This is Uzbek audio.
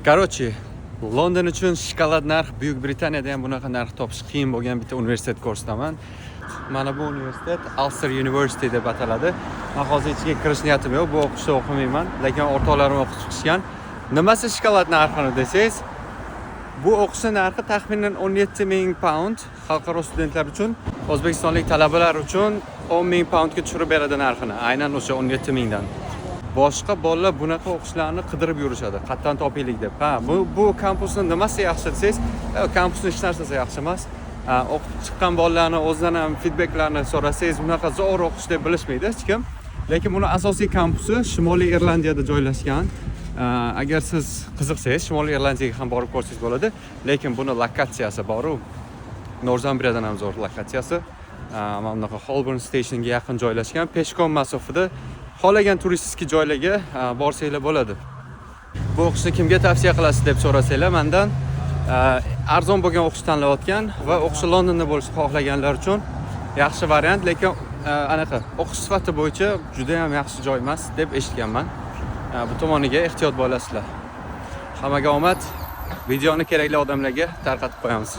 Короче, London uchun shokolad narx Buyuk Britaniyada ham bunaqa narx topish qiyin bo'lgan bitta universitet ko'rsataman. Mana bu universitet Ulster University deb ataladi. Men hozir ichiga kirish niyatim yo'q, bu o'qishda o'qimayman, lekin o'rtoqlarim o'qib chiqishgan. Nimasi shokolad narxini desangiz, bu o'qish narxi taxminan 17,000 pound xalqaro studentlar uchun, o'zbekistonlik talabalar uchun 10,000 poundga tushirib beradi narxini. Aynan o'sha 17,000 dan. Boshqa bolalar bunaqa o'qishlarni qidirib yurishadi, qattan topaylik deb. Bu kampusni nimasi yaxshi desangiz, kampusning hech narsasi yaxshi emas. O'qib chiqqan bolalarni o'zidan ham feedbacklarni so'rasangiz, bunaqa zo'r o'qish deb bilishmaydi hech kim. Lekin buni asosiy kampusi Shimoliy Irlandiyada joylashgan. Agar siz qiziqsangiz, Shimoliy Irlandiyaga ham borib ko'rsangiz bo'ladi, lekin buni lokatsiyasi bor-ku. Northambriyadan ham zo'r lokatsiyasi. Mana bunaqa Holborn stationga yaqin joylashgan, peshkom masofada xohlagan turistik joylarga borsanglar bo'ladi. Bu o'qishni kimga tavsiya qilasiz deb so'rasanglar, mendan arzon bo'lgan o'qish tanlayotgan va o'qishi Londonda bo'lishni xohlaganlar uchun yaxshi variant, lekin anaqa o'qish sifati bo'yicha juda ham yaxshi joy emas deb eshitganman. Bu tomoniga ehtiyot bo'lasizlar. Hammaga omad. Videoni kerakli odamlarga tarqatib qo'yamiz.